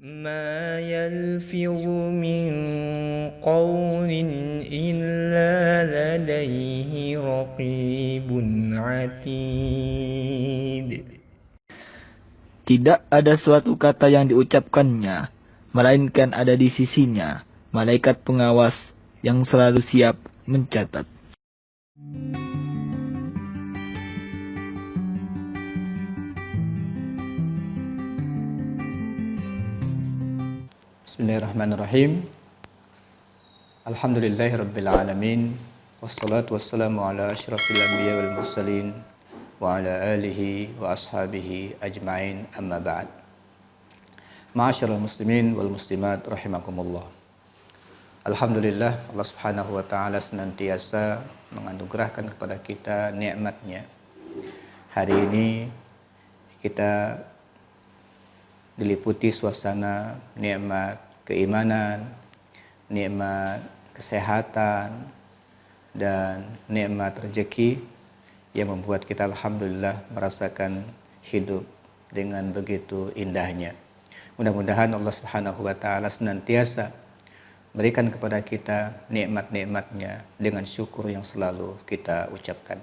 ما يلفظ من قول إلا لديه رقيب عتيد. Tidak ada suatu kata yang diucapkannya, melainkan ada di sisinya malaikat pengawas yang selalu siap mencatat. Bismillahirrahmanirrahim. Alhamdulillahirabbil alamin. Wassalatu wassalamu ala asyrafil anbiya wal mursalin wa ala alihi wa ashabihi ajmain, amma ba'd. Ma'asyiral muslimin wal muslimat rahimakumullah. Alhamdulillah, Allah Subhanahu wa taala senantiasa menganugerahkan kepada kita nikmat-Nya. Hari ini kita diliputi suasana nikmat keimanan, nikmat kesehatan, dan nikmat rezeki yang membuat kita alhamdulillah merasakan hidup dengan begitu indahnya. Mudah-mudahan Allah Subhanahu wa taala senantiasa berikan kepada kita nikmat-nikmatnya dengan syukur yang selalu kita ucapkan.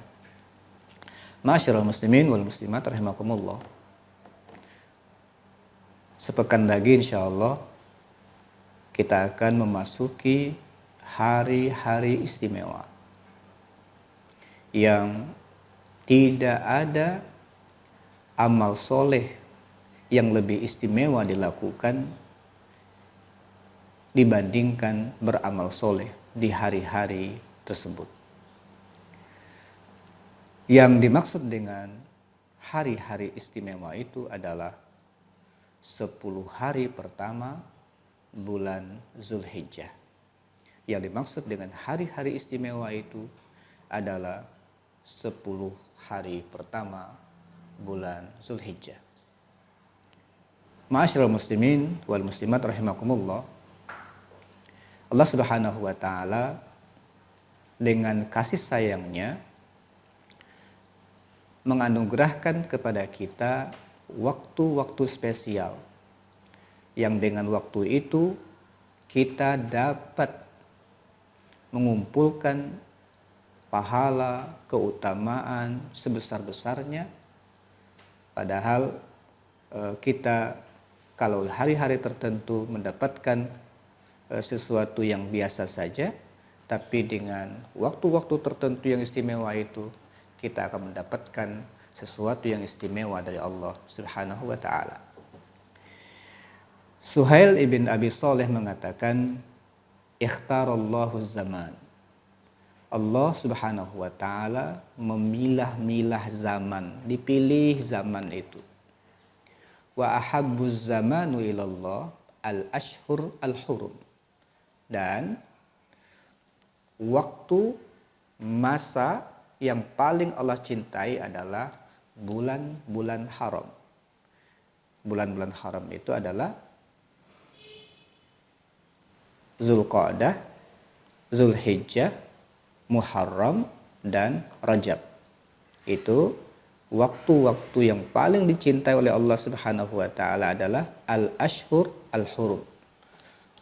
Ma'asyiral muslimin wal muslimat rahimakumullah. Sepekan lagi insyaallah kita akan memasuki hari-hari istimewa yang tidak ada amal soleh yang lebih istimewa dilakukan dibandingkan beramal soleh di hari-hari tersebut. Yang dimaksud dengan hari-hari istimewa itu adalah 10 hari pertama bulan Zulhijjah. Yang dimaksud dengan hari-hari istimewa itu adalah 10 hari pertama bulan Zulhijjah. Ma'asyiral muslimin wal muslimat rahimakumullah. Allah Subhanahu wa taala dengan kasih sayangnya menganugerahkan kepada kita waktu-waktu spesial yang dengan waktu itu kita dapat mengumpulkan pahala, keutamaan sebesar-besarnya. Padahal kita kalau hari-hari tertentu mendapatkan sesuatu yang biasa saja, tapi dengan waktu-waktu tertentu yang istimewa itu kita akan mendapatkan sesuatu yang istimewa dari Allah Subhanahu wa taala. Suhail ibn Abi Shalih mengatakan, ikhtarallahu zaman. Allah Subhanahu wa taala memilah-milah zaman, dipilih zaman itu. Wa ahabbuz zamanu ilallah al-ashhur al-hurum. Dan waktu masa yang paling Allah cintai adalah bulan-bulan haram. Bulan-bulan haram itu adalah Zulqa'dah, Zulhijjah, Muharram, dan Rajab. Itu waktu-waktu yang paling dicintai oleh Allah Subhanahu wa taala adalah al-ashhur al-hurum.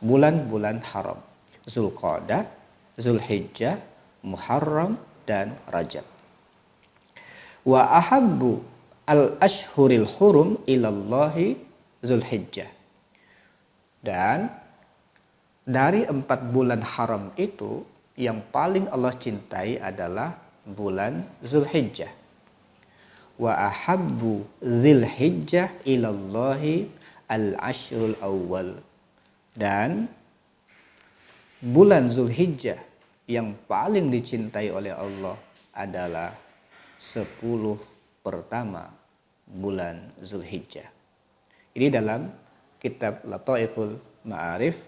Bulan-bulan haram. Zulqa'dah, Zulhijjah, Muharram, dan Rajab. Wa ahabbu al-ashhuril hurum ilallahi Zulhijjah. Dan dari 4 bulan haram itu yang paling Allah cintai adalah bulan Zulhijjah. Wa ahabbu Zulhijjah ilallahi al-ashrul awwal. Dan bulan Zulhijjah yang paling dicintai oleh Allah adalah 10 pertama bulan Zulhijjah. Ini dalam kitab Lataiful Ma'arif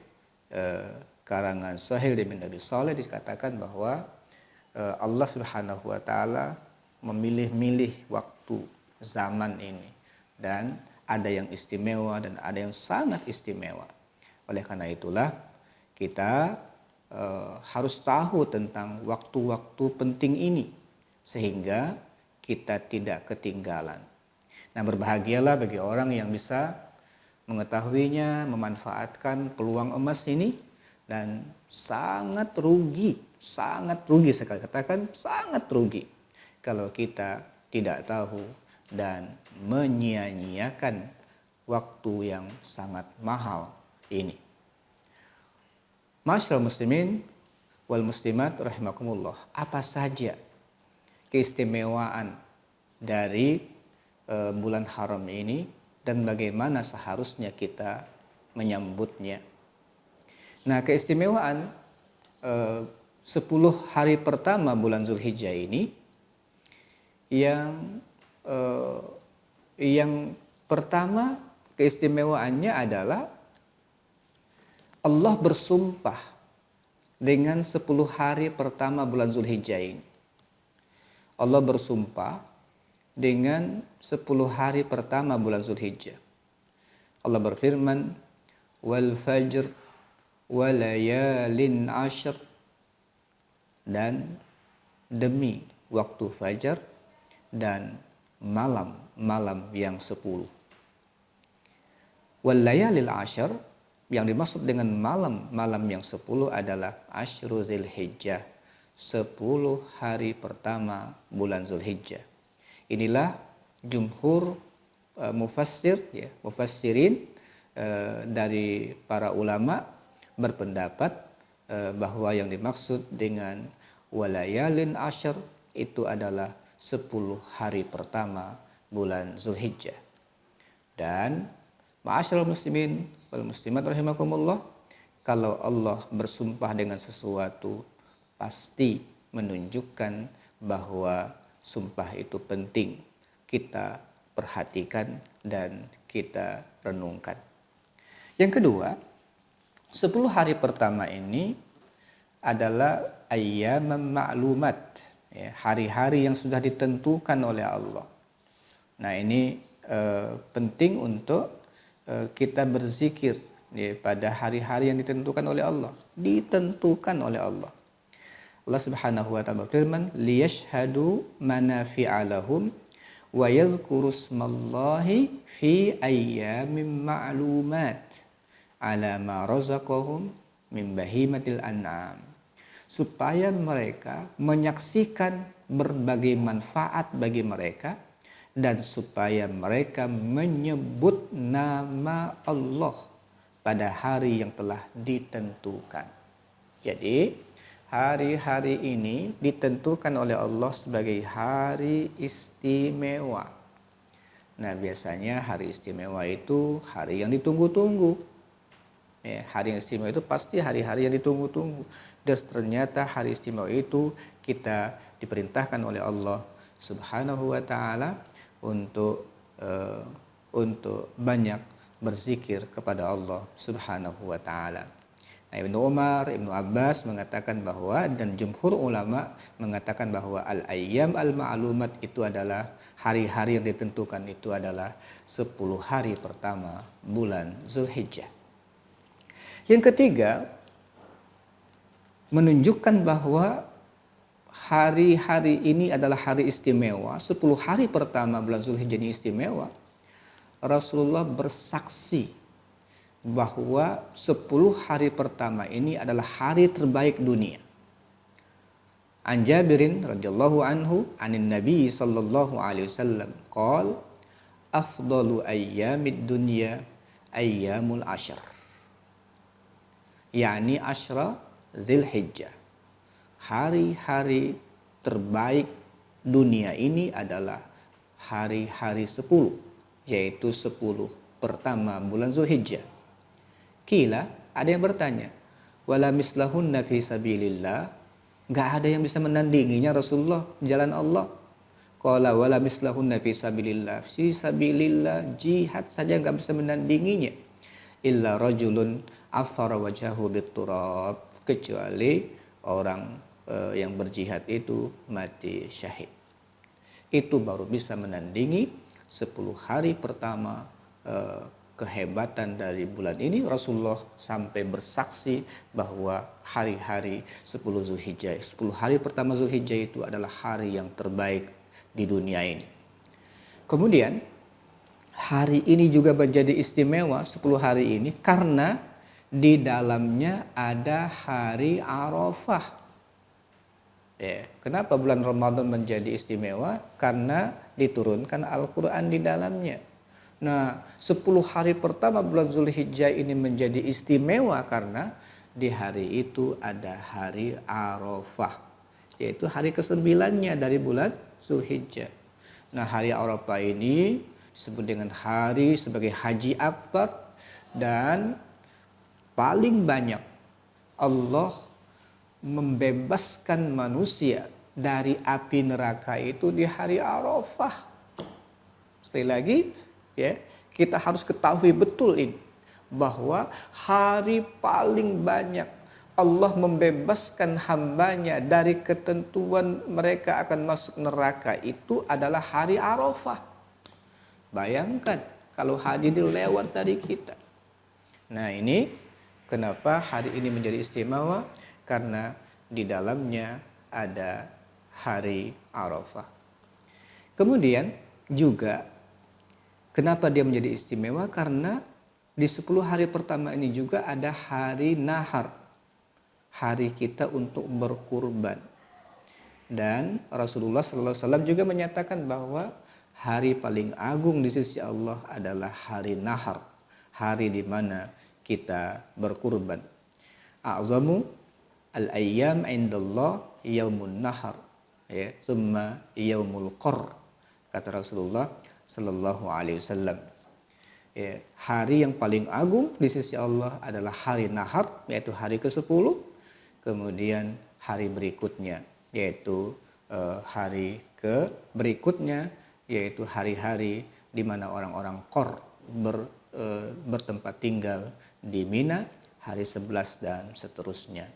karangan Suhail bin Abi Shalih dikatakan bahwa Allah Subhanahu wa taala memilih-milih waktu zaman ini, dan ada yang istimewa dan ada yang sangat istimewa. Oleh karena itulah kita harus tahu tentang waktu-waktu penting ini sehingga kita tidak ketinggalan. Nah, berbahagialah bagi orang yang bisa mengetahuinya, memanfaatkan peluang emas ini, dan sangat rugi sekali, katakan sangat rugi kalau kita tidak tahu dan menyia-nyiakan waktu yang sangat mahal ini. Ma'asyiral muslimin wal muslimat rahimakumullah, apa saja keistimewaan dari bulan haram ini dan bagaimana seharusnya kita menyambutnya. Nah, keistimewaan 10 hari pertama bulan Zulhijjah ini yang pertama keistimewaannya adalah Allah bersumpah dengan 10 hari pertama bulan Zulhijjah ini. Allah bersumpah dengan 10 hari pertama bulan Zulhijjah. Allah berfirman, wal fajr wa layalin ashr, dan demi waktu fajar dan malam-malam yang 10. Wal layalil ashr, yang dimaksud dengan malam-malam yang 10 adalah Ashru Dzulhijjah, 10 hari pertama bulan Zulhijjah. Inilah jumhur mufassirin dari para ulama berpendapat bahwa yang dimaksud dengan walayalin ashr itu adalah 10 hari pertama bulan Zulhijjah. Dan ma'asyiral muslimin wal muslimat rahimakumullah, kalau Allah bersumpah dengan sesuatu pasti menunjukkan bahwa sumpah itu penting kita perhatikan dan kita renungkan. Yang kedua, 10 hari pertama ini adalah ayyamam ma'lumat, hari-hari yang sudah ditentukan oleh Allah. Nah, ini penting untuk kita berzikir pada hari-hari yang ditentukan oleh Allah. Ditentukan oleh Allah. Allah Subhanahu wa ta'ala berfirman, liyashhadu manafi'a lahum wa yadhkuru ismallahi fi ayyamin ma'lumat ala ma razaqahum min bahimatil an'am. Supaya mereka menyaksikan berbagai manfaat bagi mereka, dan supaya mereka menyebut nama Allah pada hari yang telah ditentukan. Jadi hari-hari ini ditentukan oleh Allah sebagai hari istimewa. Nah, biasanya hari istimewa itu hari yang ditunggu-tunggu. Hari yang istimewa itu pasti hari-hari yang ditunggu-tunggu. Dan ternyata hari istimewa itu kita diperintahkan oleh Allah Subhanahu wa ta'ala untuk banyak berzikir kepada Allah Subhanahu wa ta'ala. Nah, Ibnu Umar, Ibnu Abbas mengatakan bahwa, dan jumhur ulama mengatakan bahwa al-ayyam al-ma'lumat itu adalah hari-hari yang ditentukan, itu adalah 10 hari pertama bulan Zulhijjah. Yang ketiga, menunjukkan bahwa hari-hari ini adalah hari istimewa, 10 hari pertama bulan Zulhijjah ini istimewa. Rasulullah bersaksi bahwa 10 hari pertama ini adalah hari terbaik dunia. An Jabirin radhiyallahu anhu anin Nabi sallallahu alaihi wasallam qala afdalu ayyamid dunya ayyamul ashr, yakni asyra Dzulhijjah. Hari-hari terbaik dunia ini adalah hari-hari 10, yaitu 10 pertama bulan Zulhijjah. Kila, ada yang bertanya, wala mislahunna fi sabilillah, enggak ada yang bisa menandinginya Rasulullah jalan Allah. Qala wala mislahunna fi sabilillah, fi sabilillah jihad saja enggak bisa menandinginya. Illa rajulun afara wajahu biturab, kecuali orang yang berjihad itu mati syahid. Itu baru bisa menandingi 10 hari pertama kehebatan dari bulan ini. Rasulullah sampai bersaksi bahwa hari-hari 10 Zulhijjah, 10 hari pertama Zulhijjah itu adalah hari yang terbaik di dunia ini. Kemudian hari ini juga menjadi istimewa 10 hari ini karena di dalamnya ada hari Arafah. Ya, kenapa bulan Ramadan menjadi istimewa? Karena diturunkan Al-Quran di dalamnya. Nah, 10 hari pertama bulan Zulhijjah ini menjadi istimewa karena di hari itu ada hari Arafah, yaitu hari ke-9-nya dari bulan Zulhijjah. Nah, hari Arafah ini disebut dengan hari sebagai Haji Akbar, dan paling banyak Allah membebaskan manusia dari api neraka itu di hari Arafah. Sekali lagi, ya, kita harus ketahui betul ini, bahwa hari paling banyak Allah membebaskan hambanya dari ketentuan mereka akan masuk neraka itu adalah hari Arafah. Bayangkan kalau hari ini lewat dari kita. Nah, ini kenapa hari ini menjadi istimewa, karena di dalamnya ada hari Arafah. Kemudian juga kenapa dia menjadi istimewa, karena di 10 hari pertama ini juga ada hari Nahar, hari kita untuk berkurban. Dan Rasulullah SAW juga menyatakan bahwa hari paling agung di sisi Allah adalah hari Nahar, hari di mana kita berkurban. A'zamu al-ayyam indallah yaumun nahar, ya, thumma yaumul qar, kata Rasulullah sallallahu alaihi wasallam. Ya, hari yang paling agung di sisi Allah adalah hari Nahar, yaitu hari ke-10. Kemudian hari berikutnya, yaitu hari berikutnya, yaitu hari-hari di mana orang-orang Qor bertempat tinggal di Mina, hari 11 dan seterusnya.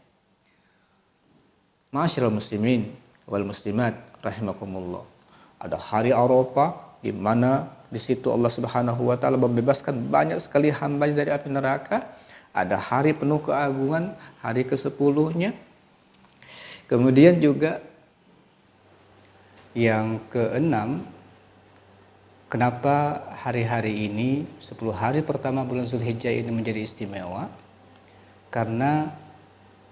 Ma'asyiral muslimin wal muslimat rahimakumullah. Ada hari Arafah di mana di situ Allah Subhanahu wa taala membebaskan banyak sekali hambanya dari api neraka. Ada hari penuh keagungan, hari ke-10-nya. Kemudian juga yang ke-6, kenapa hari-hari ini 10 hari pertama bulan Zulhijjah ini menjadi istimewa? Karena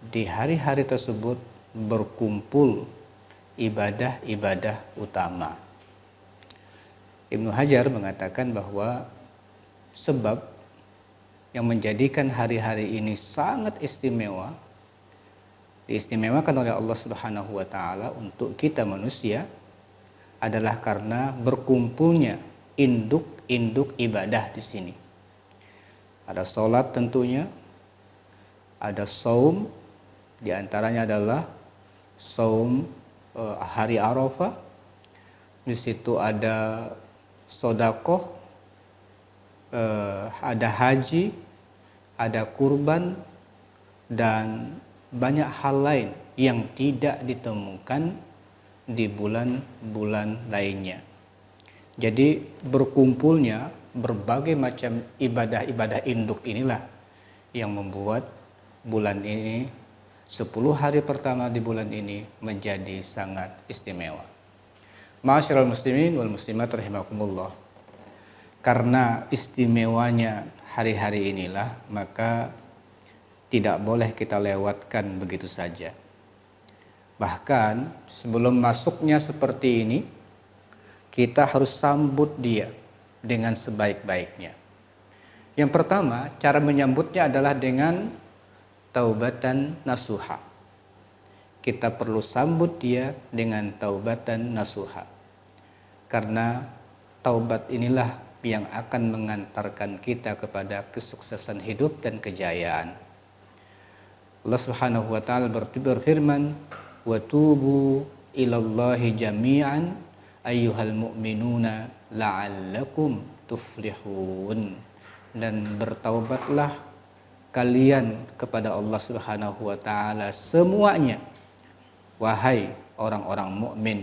di hari-hari tersebut berkumpul ibadah-ibadah utama. Ibnu Hajar mengatakan bahwa sebab yang menjadikan hari-hari ini sangat istimewa, diistimewakan oleh Allah Subhanahu wa taala untuk kita manusia, adalah karena berkumpulnya induk-induk ibadah di sini. Ada sholat tentunya, ada saum, di antaranya adalah saum hari Arafah. Di situ ada sedekah, ada haji, ada kurban, dan banyak hal lain yang tidak ditemukan di bulan-bulan lainnya. Jadi berkumpulnya berbagai macam ibadah-ibadah induk inilah yang membuat bulan ini, 10 hari pertama di bulan ini menjadi sangat istimewa. Ma'asyiral muslimin wal muslimat rahimakumullah. Karena istimewanya hari-hari inilah, maka tidak boleh kita lewatkan begitu saja. Bahkan sebelum masuknya seperti ini, kita harus sambut dia dengan sebaik-baiknya. Yang pertama, cara menyambutnya adalah dengan taubatan nasuha. Kita perlu sambut dia dengan taubatan nasuha. Karena taubat inilah yang akan mengantarkan kita kepada kesuksesan hidup dan kejayaan. Allah Subhanahu wa taala berfirman, "Wa tubu ilallahi jami'an ayyuhal mu'minuna la'allakum tuflihun." Dan bertaubatlah kalian kepada Allah Subhanahu wa taala semuanya, wahai orang-orang mukmin,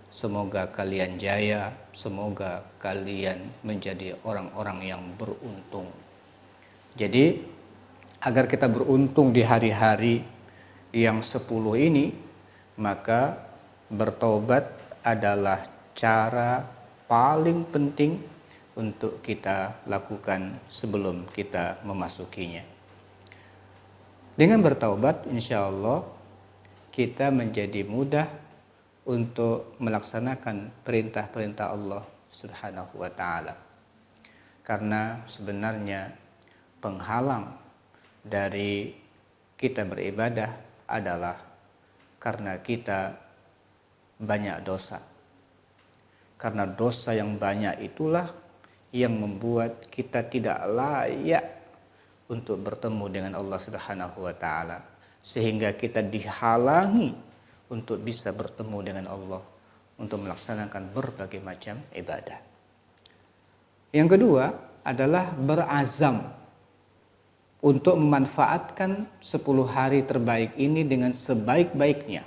semoga kalian jaya, semoga kalian menjadi orang-orang yang beruntung. Jadi agar kita beruntung di hari-hari yang 10 ini, maka bertaubat adalah cara paling penting untuk kita lakukan sebelum kita memasukinya. Dengan bertaubat, insya Allah kita menjadi mudah untuk melaksanakan perintah-perintah Allah Subhanahu wa ta'ala. Karena sebenarnya penghalang dari kita beribadah adalah karena kita banyak dosa. Karena dosa yang banyak itulah yang membuat kita tidak layak untuk bertemu dengan Allah Subhanahu wa ta'ala, sehingga kita dihalangi untuk bisa bertemu dengan Allah untuk melaksanakan berbagai macam ibadah. Yang kedua adalah berazam untuk memanfaatkan 10 hari terbaik ini dengan sebaik-baiknya.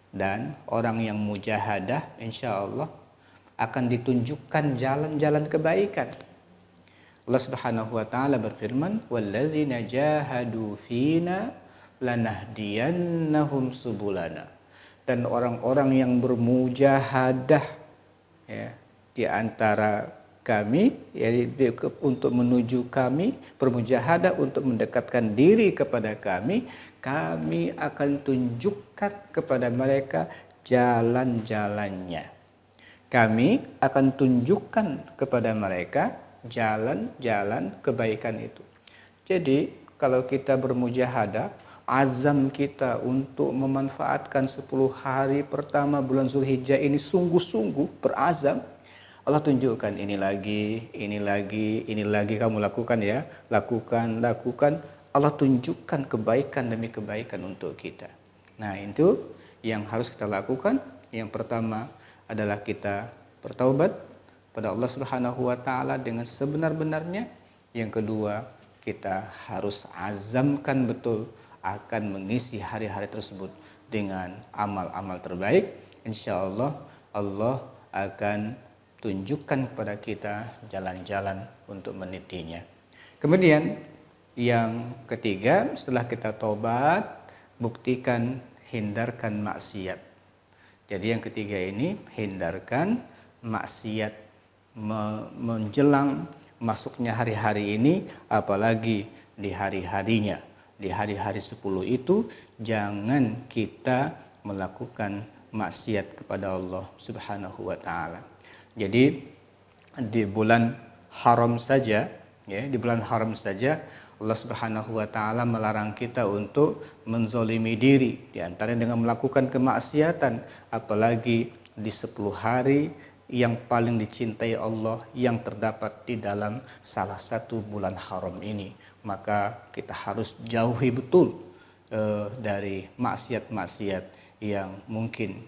Dan orang yang mujahadah insya Allah akan ditunjukkan jalan-jalan kebaikan. Allah Subhanahu wa ta'ala berfirman, walladzina jahadu fina lanahdiyannahum subulana. Dan orang-orang yang bermujahadah ya, di antara kami, untuk menuju kami, bermujahadah untuk mendekatkan diri kepada kami, kami akan tunjukkan kepada mereka jalan-jalannya. Kami akan tunjukkan kepada mereka jalan-jalan kebaikan itu. Jadi kalau kita bermujahadah, azam kita untuk memanfaatkan 10 hari pertama bulan Zulhijjah ini sungguh-sungguh berazam, Allah tunjukkan ini lagi kamu lakukan ya, lakukan. Allah tunjukkan kebaikan demi kebaikan untuk kita. Nah, itu yang harus kita lakukan. Yang pertama adalah kita bertaubat pada Allah Subhanahu wa ta'ala dengan sebenar-benarnya. Yang kedua, kita harus azamkan betul akan mengisi hari-hari tersebut dengan amal-amal terbaik. Insya Allah, Allah akan tunjukkan kepada kita jalan-jalan untuk menitinya. Kemudian yang ketiga, setelah kita tobat, buktikan, hindarkan maksiat. Jadi yang ketiga ini, hindarkan maksiat menjelang masuknya hari-hari ini, apalagi di hari-harinya. Di hari-hari 10 itu jangan kita melakukan maksiat kepada Allah Subhanahu wa ta'ala. Jadi di bulan haram saja Allah Subhanahu wa ta'ala melarang kita untuk menzolimi diri, di antaranya dengan melakukan kemaksiatan, apalagi di 10 hari yang paling dicintai Allah yang terdapat di dalam salah satu bulan haram ini. Maka kita harus jauhi betul dari maksiat-maksiat yang mungkin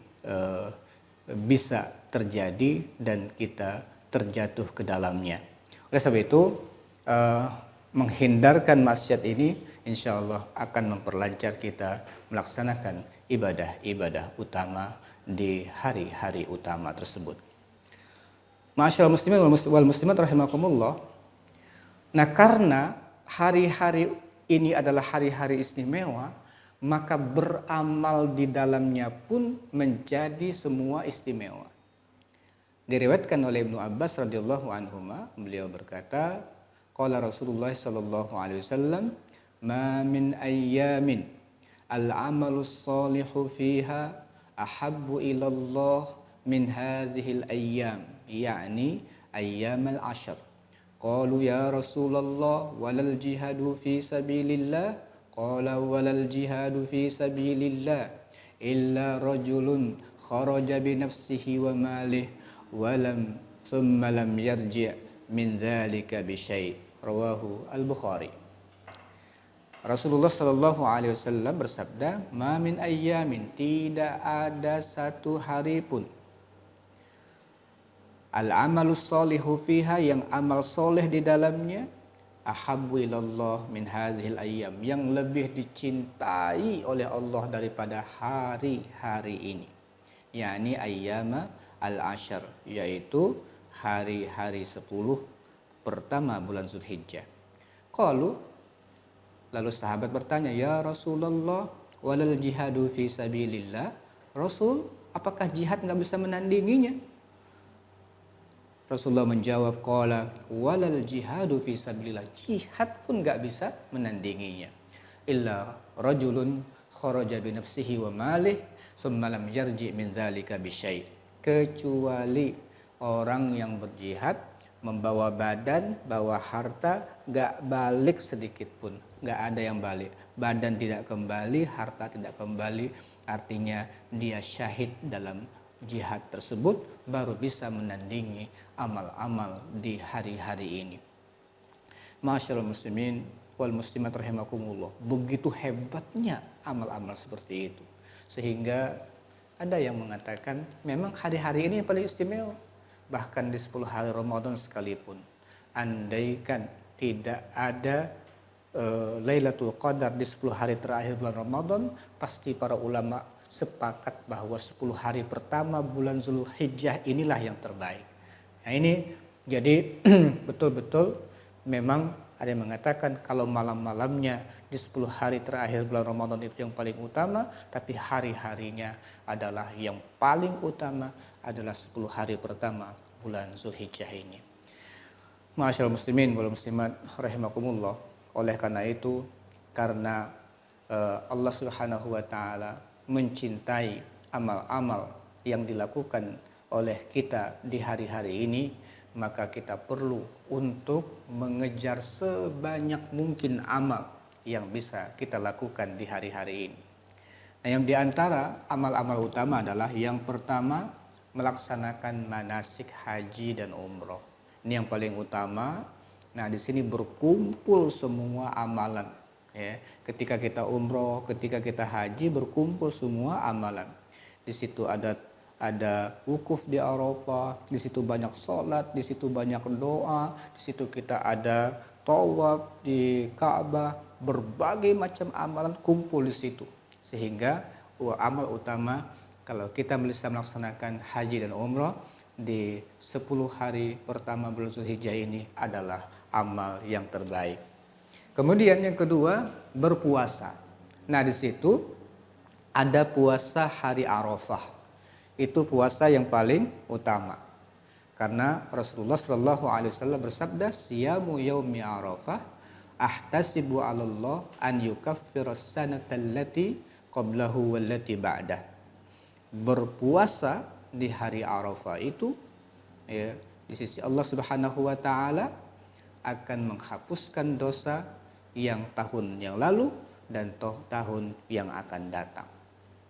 bisa terjadi dan kita terjatuh ke dalamnya. Oleh sebab itu, menghindarkan maksiat ini insya Allah akan memperlancar kita melaksanakan ibadah-ibadah utama di hari-hari utama tersebut. Ma'asyiral muslimin wal muslimat rahimakumullah. Nah, karena hari-hari ini adalah hari-hari istimewa, maka beramal di dalamnya pun menjadi semua istimewa. Diriwayatkan oleh Ibnu Abbas radhiyallahu anhuma, beliau berkata, qala Rasulullah sallallahu alaihi wasallam, ma min ayyamin al-amalu shalihu fiha ahabbu ila Allah min hadhihi al-ayyam, yakni ayyam al-ashr. Qalu ya Rasulullah walal jihadu fi sabilillah, qala walal jihadu fi sabilillah illa rajulun kharaja bi nafsihi wa malihi walam thumma lam yarji' min dzalika bi syai'. Rawahu al-Bukhari. Rasulullah sallallahu alaihi wasallam bersabda, ma min ayyamin, tidak ada satu hari pun, al-amalus sholihu fiha, yang amal soleh di dalamnya, ahabbu ilallah min hadhil ayyam, yang lebih dicintai oleh Allah daripada hari-hari ini, yakni ayyama al-ashr, yaitu hari-hari 10 pertama bulan Zulhijjah. Lalu sahabat bertanya, ya Rasulullah walal jihadu fi sabilillah, Rasul, apakah jihad nggak bisa menandinginya? Rasulullah menjawab, qala walal jihadu fi sabilillah. Jihad pun gak bisa menandinginya. Illa rajulun kharaja bi nafsihi wa malih thumma lam yarji min zalika bi syai'. Kecuali orang yang berjihad membawa badan, bawa harta, gak balik sedikit pun, gak ada yang balik. Badan tidak kembali, harta tidak kembali, artinya dia syahid dalam jihad tersebut, baru bisa menandingi amal-amal di hari-hari ini. Masyaallah muslimin wal muslimat rahimakumullah, begitu hebatnya amal-amal seperti itu, sehingga ada yang mengatakan memang hari-hari ini yang paling istimewa. Bahkan di 10 hari Ramadan sekalipun, andaikan tidak ada Lailatul Qadar di 10 hari terakhir bulan Ramadan, pasti para ulama sepakat bahwa 10 hari pertama bulan Zulhijjah inilah yang terbaik. Nah ini jadi betul-betul memang ada yang mengatakan kalau malam-malamnya di 10 hari terakhir bulan Ramadan itu yang paling utama, tapi hari-harinya adalah yang paling utama adalah 10 hari pertama bulan Zulhijjah ini. Masyaallah muslimin wal muslimat rahimakumullah. Oleh karena itu, karena Allah Subhanahu wa taala mencintai amal-amal yang dilakukan oleh kita di hari-hari ini, maka kita perlu untuk mengejar sebanyak mungkin amal yang bisa kita lakukan di hari-hari ini. Nah, yang diantara amal-amal utama adalah yang pertama, melaksanakan manasik haji dan umroh. Ini yang paling utama. Nah, di sini berkumpul semua amalan. Ya, ketika kita umroh, ketika kita haji, berkumpul semua amalan. Di situ ada wukuf di Arafah, di situ banyak sholat, di situ banyak doa, di situ kita ada tawaf di Ka'bah, berbagai macam amalan kumpul di situ. Sehingga amal utama kalau kita bisa melaksanakan haji dan umrah di 10 hari pertama bulan Zulhijjah ini adalah amal yang terbaik. Kemudian yang kedua, berpuasa. Nah, di situ ada puasa hari Arafah. Itu puasa yang paling utama. Karena Rasulullah Shallallahu alaihi wasallam bersabda, "Siyamu yaumi Arafah ahtasibu 'ala Allah an yukaffira as-sanata allati qablahu wallati ba'dah." Berpuasa di hari Arafah itu ya, di sisi Allah Subhanahu wa taala akan menghapuskan dosa yang tahun yang lalu dan tahun yang akan datang.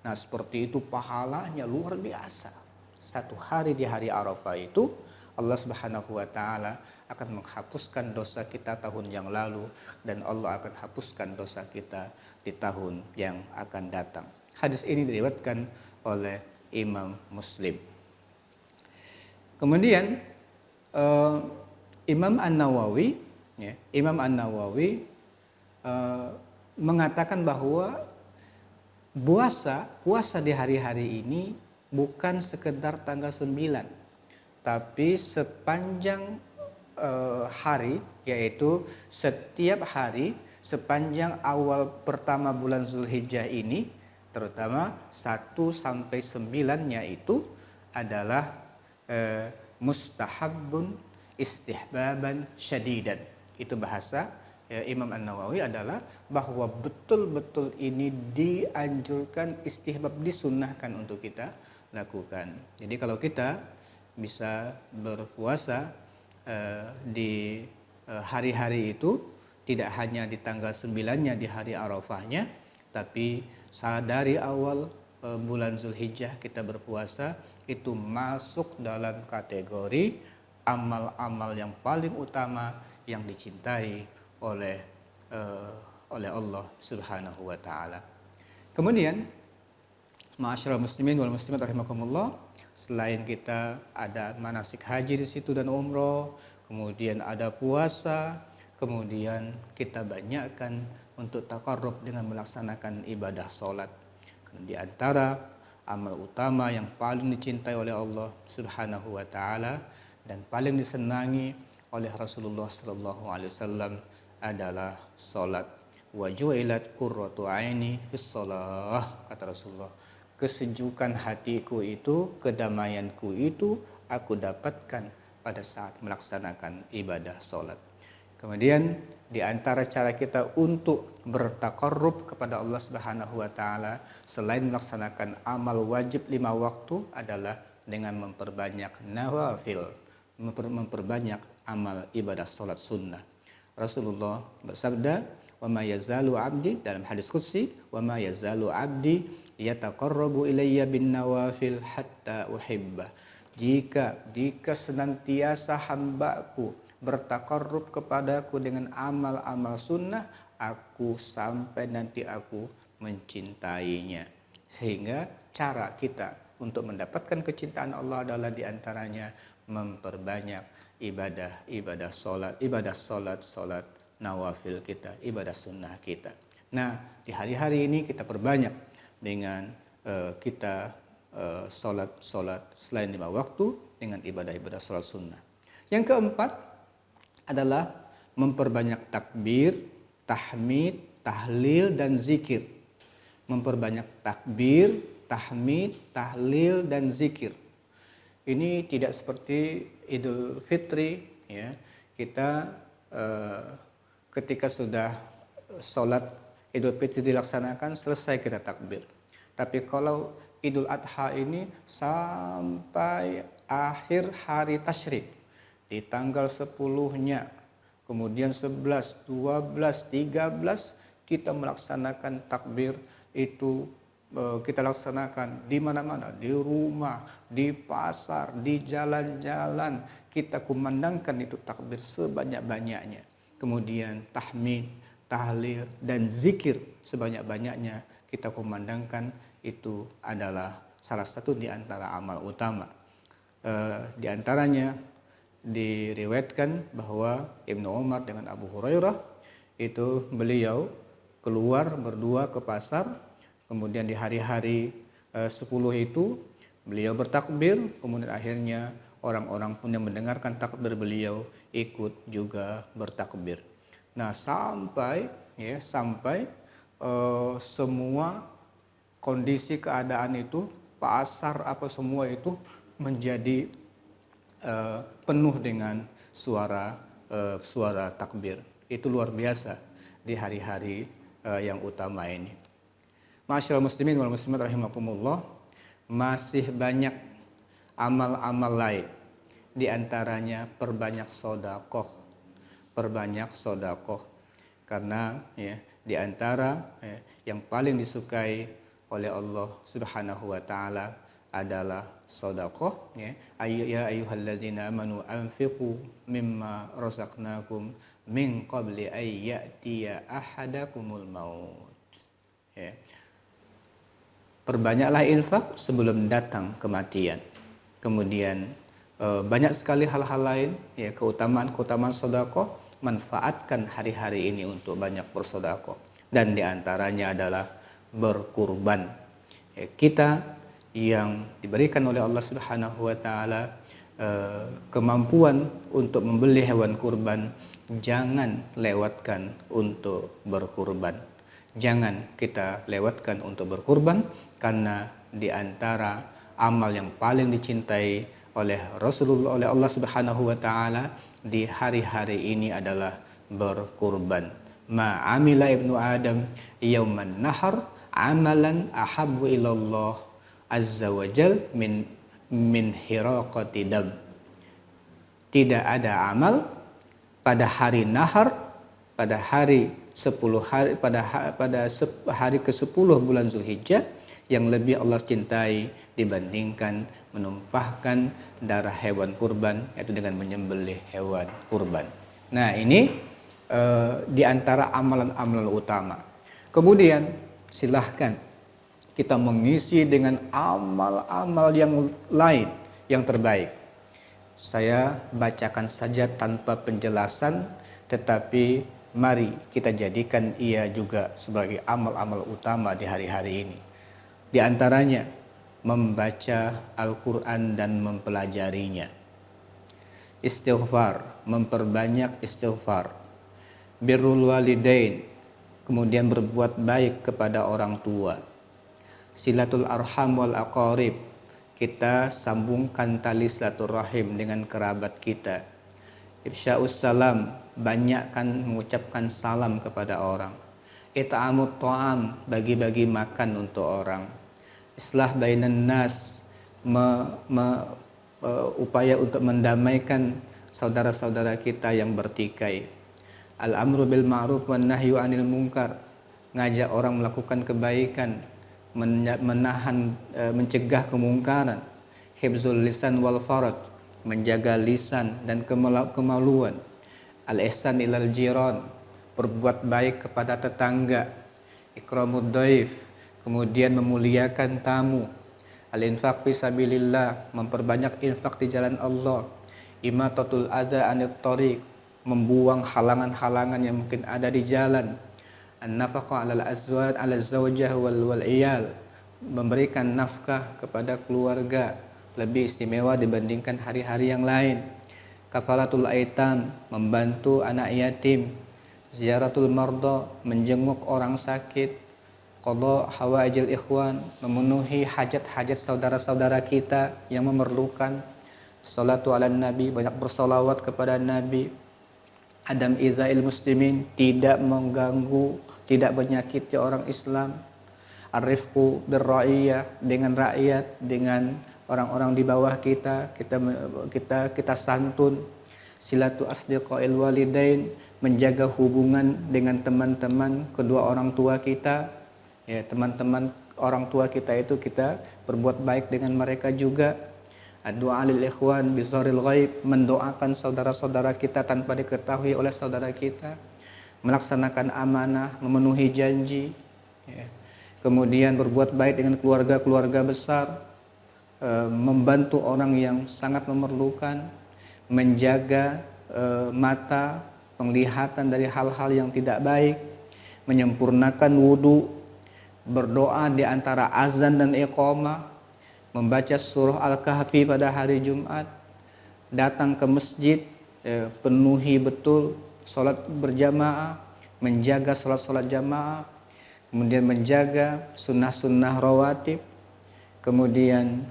Nah, seperti itu pahalanya luar biasa. Satu hari di hari Arafah itu Allah Subhanahu wa taala akan menghapuskan dosa kita tahun yang lalu dan Allah akan hapuskan dosa kita di tahun yang akan datang. Hadis ini diriwayatkan oleh Imam Muslim. Kemudian Imam An-Nawawi mengatakan bahwa puasa di hari-hari ini bukan sekedar tanggal 9, tapi sepanjang hari, yaitu setiap hari sepanjang awal pertama bulan Zulhijjah ini, terutama 1 sampai 9-nya itu adalah mustahabbun istihbaban syadidan. Itu bahasa Imam An-Nawawi adalah bahwa betul-betul ini dianjurkan, istihbab, disunnahkan untuk kita lakukan. Jadi kalau kita bisa berpuasa di hari-hari itu, tidak hanya di tanggal 9-nya di hari Arafahnya, tapi dari awal bulan Zulhijjah kita berpuasa, itu masuk dalam kategori amal-amal yang paling utama yang dicintai oleh Allah Subhanahu wa taala. Kemudian ma'asyiral muslimin wal muslimat rahimakumullah, selain kita ada manasik haji di situ dan umroh, kemudian ada puasa, kemudian kita banyakkan untuk taqarrub dengan melaksanakan ibadah salat. Karena di antara amal utama yang paling dicintai oleh Allah Subhanahu wa taala dan paling disenangi oleh Rasulullah sallallahu alaihi wasallam adalah salat. Wa ju'ilat qurratu aini fis shalah, kata Rasulullah. Kesejukan hatiku itu, kedamaianku itu aku dapatkan pada saat melaksanakan ibadah sholat. Kemudian di antara cara kita untuk bertaqarrub kepada Allah Subhanahu wa taala selain melaksanakan amal wajib 5 waktu adalah dengan memperbanyak nawafil, memperbanyak amal ibadah sholat sunnah. Rasulullah bersabda, "Wa ma yazalu 'abdi," dalam hadis qudsi, "Wa ma yazalu 'abdi yataqarrabu ilayya bin nawafil hatta uhibbah." Jika senantiasa hambaku bertaqarrub kepadaku dengan amal-amal sunnah, aku sampai nanti aku mencintainya. Sehingga cara kita untuk mendapatkan kecintaan Allah adalah diantaranya memperbanyak ibadah salat nawafil kita, ibadah sunnah kita. Nah, di hari-hari ini kita perbanyak dengan kita salat selain 5 waktu dengan ibadah-ibadah salat sunnah. Yang keempat adalah memperbanyak takbir, tahmid, tahlil, dan zikir. Memperbanyak takbir, tahmid, tahlil, dan zikir. Ini tidak seperti Idul Fitri, ya. Kita ketika sudah sholat Idul Fitri dilaksanakan, selesai kita takbir. Tapi kalau Idul Adha ini sampai akhir hari tasyrik, di tanggal 10-nya, kemudian 11, 12, 13 kita melaksanakan takbir itu. Kita laksanakan di mana-mana, di rumah, di pasar, di jalan-jalan, kita kumandangkan itu takbir sebanyak-banyaknya. Kemudian tahmid, tahlil, dan zikir sebanyak-banyaknya kita kumandangkan, itu adalah salah satu di antara amal utama. Di antaranya diriwayatkan bahwa Ibnu Umar dengan Abu Hurairah itu beliau keluar berdua ke pasar, kemudian di hari-hari 10 itu beliau bertakbir, kemudian akhirnya orang-orang pun yang mendengarkan takbir beliau ikut juga bertakbir. Nah, sampai semua kondisi keadaan itu, pasar apa semua itu menjadi penuh dengan suara takbir. Itu luar biasa di hari-hari yang utama ini. Ma'asyiral muslimin wal muslimat rahimakumullah, masih banyak amal-amal lain. Di antaranya perbanyak sedekah. Karena di antara yang paling disukai oleh Allah Subhanahu wa taala adalah sedekah, ya ayyuhalladzina amanu anfiqu mimma razaqnakum min qabli ay ya'tiya ahadakumul maut. Perbanyaklah infak sebelum datang kematian. Kemudian banyak sekali hal-hal lain, keutamaan sedekah. Manfaatkan hari-hari ini untuk banyak bersedekah, dan diantaranya adalah berkurban. Kita yang diberikan oleh Allah Subhanahu wa taala kemampuan untuk membeli hewan kurban, jangan lewatkan untuk berkurban. Jangan kita lewatkan untuk berkurban, karena di antara amal yang paling dicintai oleh Rasulullah, oleh Allah Subhanahu wa taala di hari-hari ini adalah berkurban. Ma amila ibnu Adam yauman nahar amalan ahabbu ilallah azza wa jal min hiraqati dam. Tidak ada amal pada hari nahar, pada hari 10 hari, pada hari ke-10 bulan Zulhijjah, yang lebih Allah cintai dibandingkan menumpahkan darah hewan kurban, yaitu dengan menyembelih hewan kurban. Nah, ini di antara amalan-amalan utama. Kemudian silahkan kita mengisi dengan amal-amal yang lain yang terbaik. Saya bacakan saja tanpa penjelasan, tetapi mari kita jadikan ia juga sebagai amal-amal utama di hari-hari ini. Di antaranya membaca Al-Quran dan mempelajarinya. Istighfar, memperbanyak istighfar. Birrul walidain, kemudian berbuat baik kepada orang tua. Silatul arham wal aqarib, kita sambungkan tali silaturahim dengan kerabat kita. Ifsya'us salam, banyakkan mengucapkan salam kepada orang. It'amut ta'am, bagi-bagi makan untuk orang. Islah bainan nas, upaya untuk mendamaikan saudara-saudara kita yang bertikai. Al-amru bil ma'ruf wan nahyu 'anil munkar, ngajak orang melakukan kebaikan, mencegah kemungkaran. Hifzul lisan wal faraj, menjaga lisan dan kemaluan. Al-ihsan ilal jiran, berbuat baik kepada tetangga. Ikramud dhaif, kemudian memuliakan tamu. Al-infaq fi sabilillah, memperbanyak infak di jalan Allah. Imatatul adza 'anit thariq, membuang halangan-halangan yang mungkin ada di jalan. An-nafaqah 'alal azwaj 'ala zawjah wal iyal, memberikan nafkah kepada keluarga lebih istimewa dibandingkan hari-hari yang lain. Kafalatul aitam, membantu anak yatim. Ziaratul marda, menjenguk orang sakit. Qada hawaijil ikhwan, memenuhi hajat-hajat saudara-saudara kita yang memerlukan. Salatu ala nabi, banyak bersolawat kepada nabi. Adam izail muslimin, tidak mengganggu, tidak menyakiti orang Islam. Arifku birra'iyah, dengan rakyat, dengan orang-orang di bawah kita santun. Silatu asdiqail walidain, menjaga hubungan dengan teman-teman kedua orang tua kita. Ya, teman-teman orang tua kita itu kita berbuat baik dengan mereka juga. Doa lil ikhwan bizaril ghaib, mendoakan saudara-saudara kita tanpa diketahui oleh saudara kita. Melaksanakan amanah, memenuhi janji. Ya. Kemudian berbuat baik dengan keluarga-keluarga besar. Membantu orang yang sangat memerlukan. Menjaga mata, penglihatan dari hal-hal yang tidak baik. Menyempurnakan wudu. Berdoa di antara azan dan iqamah. Membaca surah Al-Kahfi pada hari Jumat, datang ke masjid, penuhi betul sholat berjamaah, menjaga sholat-sholat jamaah, kemudian menjaga sunnah-sunnah rawatib, kemudian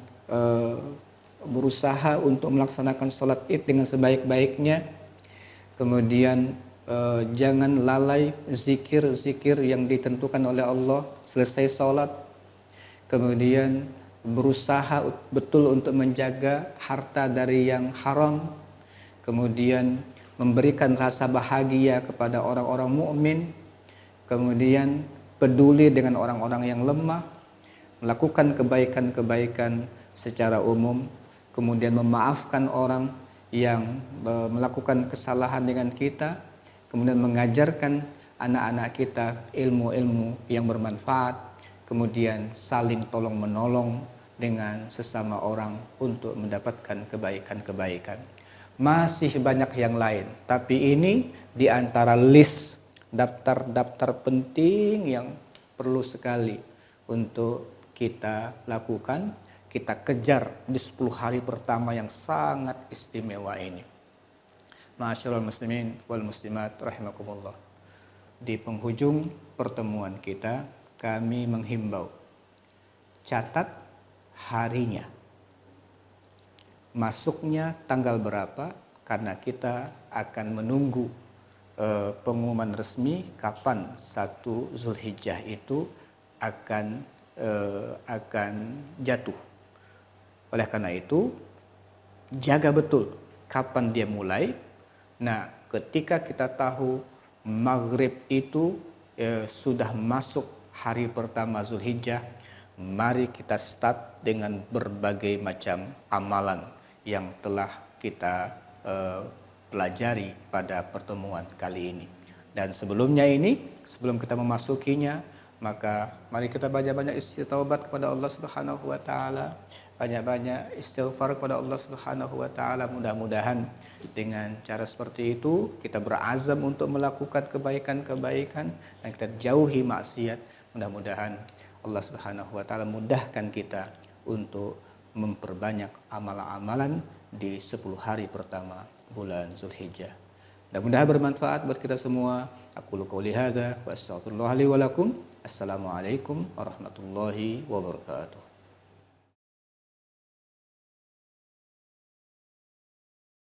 berusaha untuk melaksanakan sholat id dengan sebaik-baiknya, kemudian jangan lalai zikir-zikir yang ditentukan oleh Allah selesai sholat, kemudian berusaha betul untuk menjaga harta dari yang haram, kemudian memberikan rasa bahagia kepada orang-orang mukmin, kemudian peduli dengan orang-orang yang lemah, melakukan kebaikan-kebaikan secara umum, kemudian memaafkan orang yang melakukan kesalahan dengan kita, kemudian mengajarkan anak-anak kita ilmu-ilmu yang bermanfaat, kemudian saling tolong-menolong dengan sesama orang untuk mendapatkan kebaikan-kebaikan. Masih banyak yang lain, tapi ini di antara list daftar-daftar penting yang perlu sekali untuk kita lakukan, kita kejar di 10 hari pertama yang sangat istimewa ini. Ma'asyiral muslimin wal muslimat rahimakumullah. Di penghujung pertemuan kita, kami menghimbau, catat harinya, masuknya tanggal berapa, karena kita akan menunggu pengumuman resmi kapan 1 Zulhijjah itu akan jatuh. Oleh karena itu, jaga betul kapan dia mulai. Nah, ketika kita tahu maghrib itu sudah masuk hari pertama Zulhijjah, mari kita start dengan berbagai macam amalan yang telah kita pelajari pada pertemuan kali ini. Dan sebelumnya ini, sebelum kita memasukinya, maka mari kita banyak-banyak istighfar kepada Allah Subhanahu wa taala, banyak-banyak istighfar kepada Allah Subhanahu wa taala. Mudah-mudahan dengan cara seperti itu kita berazam untuk melakukan kebaikan-kebaikan dan kita jauhi maksiat. Mudah-mudahan Allah Subhanahu wa taala mudahkan kita untuk memperbanyak amalan-amalan di 10 hari pertama bulan Zulhijjah. Mudah-mudahan bermanfaat buat kita semua. Aku qouli hadza wa astaghfirullah li wa lakum. Assalamualaikum warahmatullahi wabarakatuh.